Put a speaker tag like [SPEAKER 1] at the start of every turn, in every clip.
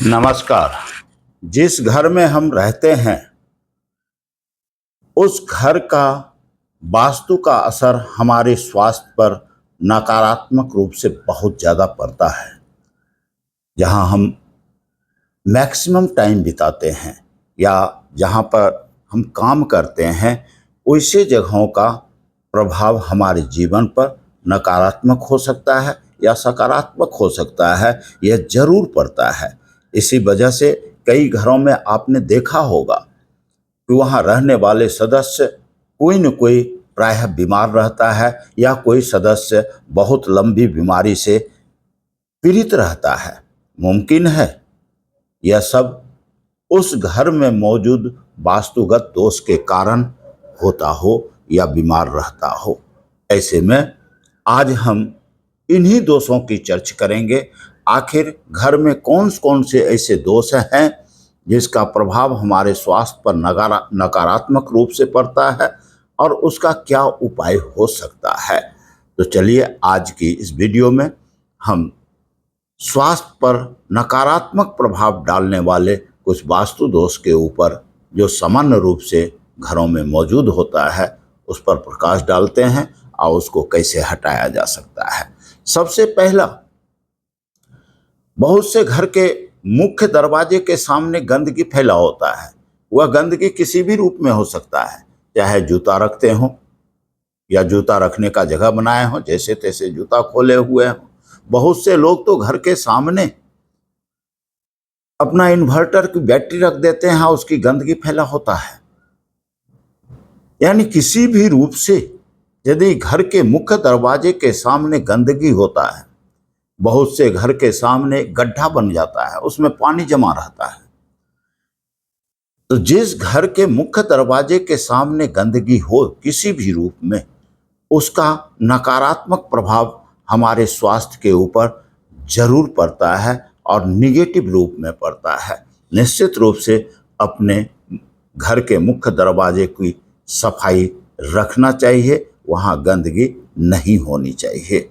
[SPEAKER 1] नमस्कार। जिस घर में हम रहते हैं उस घर का वास्तु का असर हमारे स्वास्थ्य पर नकारात्मक रूप से बहुत ज़्यादा पड़ता है। जहाँ हम मैक्सिमम टाइम बिताते हैं या जहाँ पर हम काम करते हैं, वैसे जगहों का प्रभाव हमारे जीवन पर नकारात्मक हो सकता है या सकारात्मक हो सकता है, यह जरूर पड़ता है। इसी वजह से कई घरों में आपने देखा होगा कि वहाँ रहने वाले सदस्य कोई न कोई प्रायः बीमार रहता है या कोई सदस्य बहुत लंबी बीमारी से पीड़ित रहता है। मुमकिन है यह सब उस घर में मौजूद वास्तुगत दोष के कारण होता हो या बीमार रहता हो। ऐसे में आज हम इन्हीं दोषों की चर्चा करेंगे। आखिर घर में कौन कौन से ऐसे दोष हैं जिसका प्रभाव हमारे स्वास्थ्य पर नकारात्मक रूप से पड़ता है और उसका क्या उपाय हो सकता है। तो चलिए आज की इस वीडियो में हम स्वास्थ्य पर नकारात्मक प्रभाव डालने वाले कुछ वास्तु दोष के ऊपर जो सामान्य रूप से घरों में मौजूद होता है उस पर प्रकाश डालते हैं और उसको कैसे हटाया जा सकता है। सबसे पहला, बहुत से घर के मुख्य दरवाजे के सामने गंदगी फैला होता है। वह गंदगी किसी भी रूप में हो सकता है, चाहे जूता रखते हो या जूता रखने का जगह बनाए हो, जैसे तैसे जूता खोले हुए हो। बहुत से लोग तो घर के सामने अपना इन्वर्टर की बैटरी रख देते हैं, उसकी गंदगी फैला होता है। यानी किसी भी रूप से यदि घर के मुख्य दरवाजे के सामने गंदगी होता है, बहुत से घर के सामने गड्ढा बन जाता है, उसमें पानी जमा रहता है। तो जिस घर के मुख्य दरवाजे के सामने गंदगी हो किसी भी रूप में, उसका नकारात्मक प्रभाव हमारे स्वास्थ्य के ऊपर जरूर पड़ता है और निगेटिव रूप में पड़ता है। निश्चित रूप से अपने घर के मुख्य दरवाजे की सफाई रखना चाहिए, वहाँ गंदगी नहीं होनी चाहिए।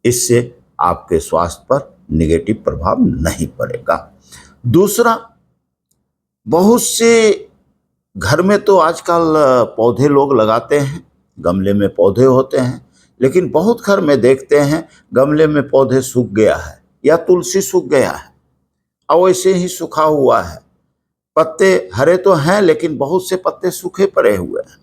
[SPEAKER 1] इससे आपके स्वास्थ्य पर निगेटिव प्रभाव नहीं पड़ेगा। दूसरा, बहुत से घर में तो आजकल पौधे लोग लगाते हैं, गमले में पौधे होते हैं, लेकिन बहुत घर में देखते हैं गमले में पौधे सूख गया है या तुलसी सूख गया है और वैसे ही सूखा हुआ है। पत्ते हरे तो हैं लेकिन बहुत से पत्ते सूखे पड़े हुए हैं।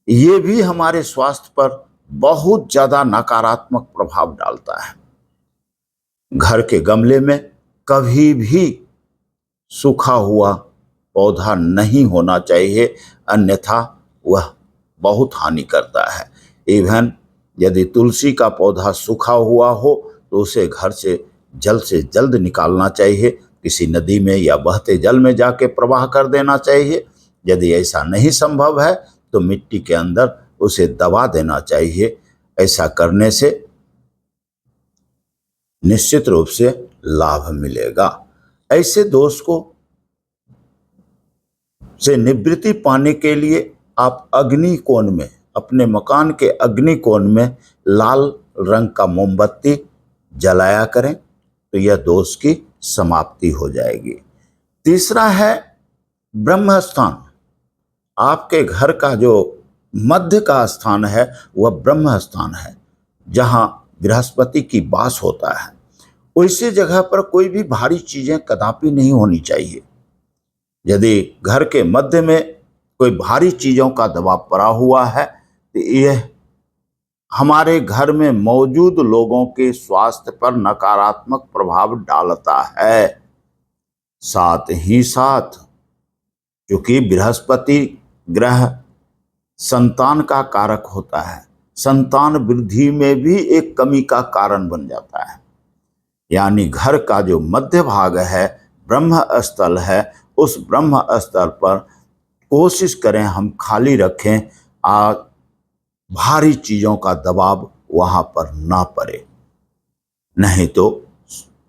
[SPEAKER 1] ये भी हमारे स्वास्थ्य पर बहुत ज्यादा नकारात्मक प्रभाव डालता है। घर के गमले में कभी भी सूखा हुआ पौधा नहीं होना चाहिए, अन्यथा वह बहुत हानि करता है। इवन यदि तुलसी का पौधा सूखा हुआ हो तो उसे घर से जल्द निकालना चाहिए, किसी नदी में या बहते जल में जाके प्रवाह कर देना चाहिए। यदि ऐसा नहीं संभव है तो मिट्टी के अंदर उसे दबा देना चाहिए। ऐसा करने से निश्चित रूप से लाभ मिलेगा। ऐसे दोष को से निवृत्ति पाने के लिए आप अग्नि कोण में, अपने मकान के अग्नि कोण में लाल रंग का मोमबत्ती जलाया करें तो यह दोष की समाप्ति हो जाएगी। तीसरा है ब्रह्म स्थान। आपके घर का जो मध्य का स्थान है वह ब्रह्म स्थान है, जहां बृहस्पति की वास होता है। वैसे जगह पर कोई भी भारी चीजें कदापि नहीं होनी चाहिए। यदि घर के मध्य में कोई भारी चीजों का दबाव पड़ा हुआ है तो यह हमारे घर में मौजूद लोगों के स्वास्थ्य पर नकारात्मक प्रभाव डालता है। साथ ही साथ क्योंकि बृहस्पति ग्रह संतान का कारक होता है, संतान वृद्धि में भी एक कमी का कारण बन जाता है। यानी घर का जो मध्य भाग है, ब्रह्म स्थल है, उस ब्रह्म स्थल पर कोशिश करें हम खाली रखें, भारी चीजों का दबाव वहां पर ना पड़े। नहीं तो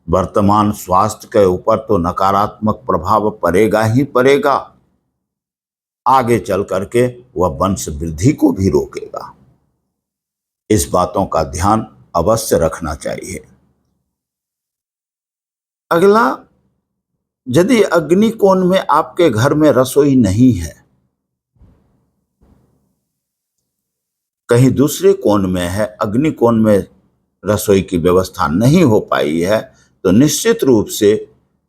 [SPEAKER 1] वर्तमान स्वास्थ्य के ऊपर तो नकारात्मक प्रभाव पड़ेगा ही पड़ेगा, आगे चल करके वह वंश वृद्धि को भी रोकेगा। इस बातों का ध्यान अवश्य रखना चाहिए। अगला, यदि अग्निकोण में आपके घर में रसोई नहीं है, कहीं दूसरे कोण में है, अग्निकोण में रसोई की व्यवस्था नहीं हो पाई है, तो निश्चित रूप से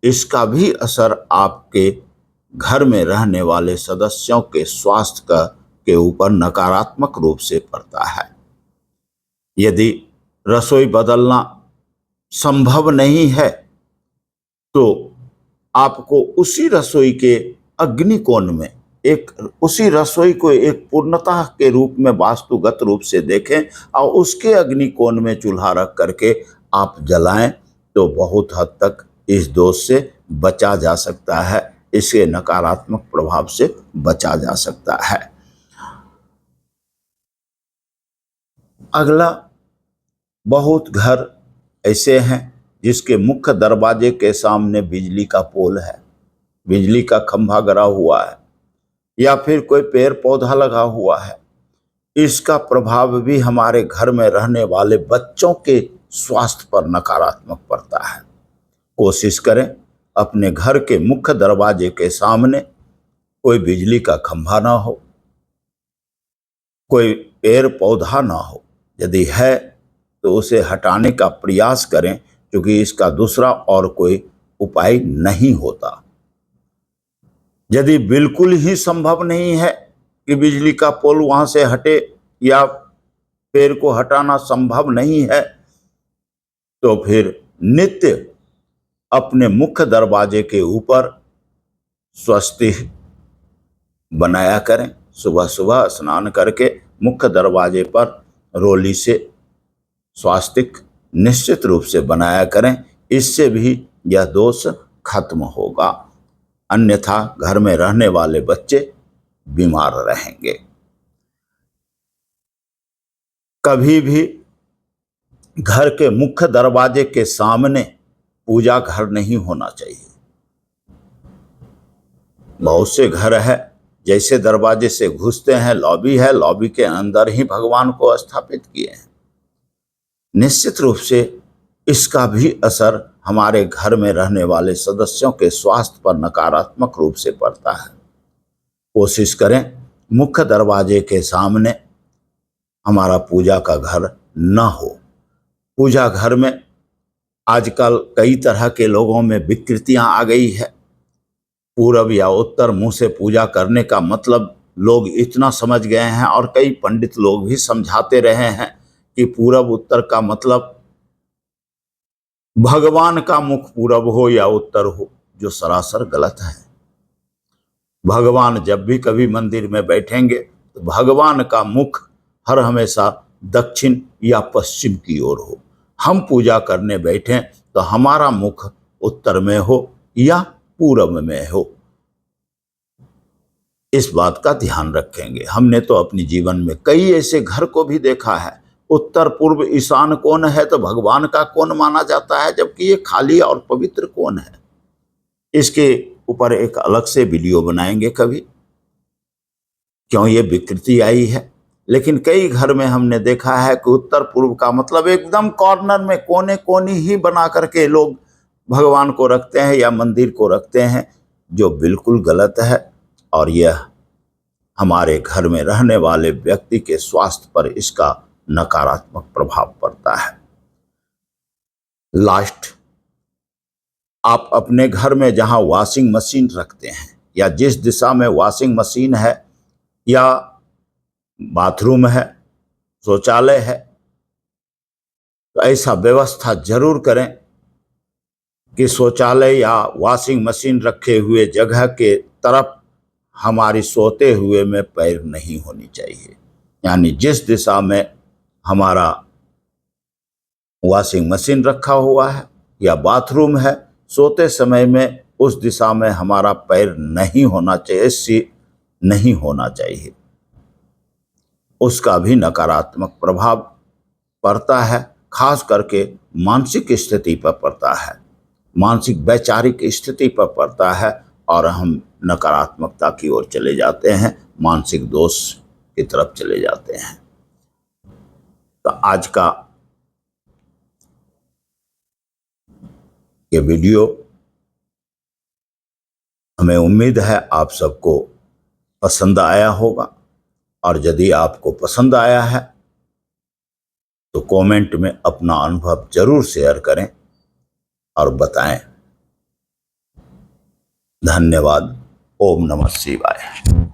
[SPEAKER 1] इसका भी असर आपके घर में रहने वाले सदस्यों के स्वास्थ्य का के ऊपर नकारात्मक रूप से पड़ता है। यदि रसोई बदलना संभव नहीं है तो आपको उसी रसोई के अग्निकोण में उसी रसोई को एक पूर्णता के रूप में वास्तुगत रूप से देखें और उसके अग्निकोण में चूल्हा रख करके आप जलाएं, तो बहुत हद तक इस दोष से बचा जा सकता है, इसके नकारात्मक प्रभाव से बचा जा सकता है। अगला, बहुत घर ऐसे हैं जिसके मुख्य दरवाजे के सामने बिजली का पोल है, बिजली का खंभा गड़ा हुआ है, या फिर कोई पेड़ पौधा लगा हुआ है। इसका प्रभाव भी हमारे घर में रहने वाले बच्चों के स्वास्थ्य पर नकारात्मक पड़ता है। कोशिश करें अपने घर के मुख्य दरवाजे के सामने कोई बिजली का खंभा ना हो, कोई पेड़ पौधा ना हो। यदि है तो उसे हटाने का प्रयास करें, क्योंकि इसका दूसरा और कोई उपाय नहीं होता। यदि बिल्कुल ही संभव नहीं है कि बिजली का पोल वहां से हटे या पेड़ को हटाना संभव नहीं है, तो फिर नित्य अपने मुख्य दरवाजे के ऊपर स्वस्तिक बनाया करें। सुबह सुबह स्नान करके मुख्य दरवाजे पर रोली से स्वास्तिक निश्चित रूप से बनाया करें, इससे भी यह दोष खत्म होगा। अन्यथा घर में रहने वाले बच्चे बीमार रहेंगे। कभी भी घर के मुख्य दरवाजे के सामने पूजा घर नहीं होना चाहिए। बहुत से घर है, जैसे दरवाजे से घुसते हैं लॉबी है, लॉबी के अंदर ही भगवान को स्थापित किए हैं। निश्चित रूप से इसका भी असर हमारे घर में रहने वाले सदस्यों के स्वास्थ्य पर नकारात्मक रूप से पड़ता है। कोशिश करें मुख्य दरवाजे के सामने हमारा पूजा का घर न हो। पूजा घर में आजकल कई तरह के लोगों में विकृतियां आ गई है। पूरब या उत्तर मुंह से पूजा करने का मतलब लोग इतना समझ गए हैं, और कई पंडित लोग भी समझाते रहे हैं कि पूरब उत्तर का मतलब भगवान का मुख पूरब हो या उत्तर हो, जो सरासर गलत है। भगवान जब भी कभी मंदिर में बैठेंगे तो भगवान का मुख हर हमेशा दक्षिण या पश्चिम की ओर हो। हम पूजा करने बैठें तो हमारा मुख उत्तर में हो या पूरब में हो, इस बात का ध्यान रखेंगे। हमने तो अपने जीवन में कई ऐसे घर को भी देखा है, उत्तर पूर्व ईशान कोण है तो भगवान का कोण माना जाता है, जबकि ये खाली और पवित्र कोण है। इसके ऊपर एक अलग से वीडियो बनाएंगे कभी, क्यों ये विकृति आई है। लेकिन कई घर में हमने देखा है कि उत्तर पूर्व का मतलब एकदम कॉर्नर में कोने कोनी ही बना करके लोग भगवान को रखते हैं या मंदिर को रखते हैं, जो बिल्कुल गलत है, और यह हमारे घर में रहने वाले व्यक्ति के स्वास्थ्य पर इसका नकारात्मक प्रभाव पड़ता है। लास्ट, आप अपने घर में जहां वॉशिंग मशीन रखते हैं या जिस दिशा में वॉशिंग मशीन है या बाथरूम है, शौचालय है, तो ऐसा व्यवस्था जरूर करें कि शौचालय या वॉशिंग मशीन रखे हुए जगह के तरफ हमारी सोते हुए में पैर नहीं होनी चाहिए। यानी जिस दिशा में हमारा वॉशिंग मशीन रखा हुआ है या बाथरूम है, सोते समय में उस दिशा में हमारा पैर नहीं होना चाहिए, सिर नहीं होना चाहिए। उसका भी नकारात्मक प्रभाव पड़ता है, खास करके मानसिक स्थिति पर पड़ता है, मानसिक वैचारिक स्थिति पर पड़ता है, और हम नकारात्मकता की ओर चले जाते हैं, मानसिक दोष की तरफ चले जाते हैं। तो आज का ये वीडियो हमें उम्मीद है आप सबको पसंद आया होगा, और यदि आपको पसंद आया है तो कमेंट में अपना अनुभव जरूर शेयर करें और बताएं। धन्यवाद। ओम नमः शिवाय।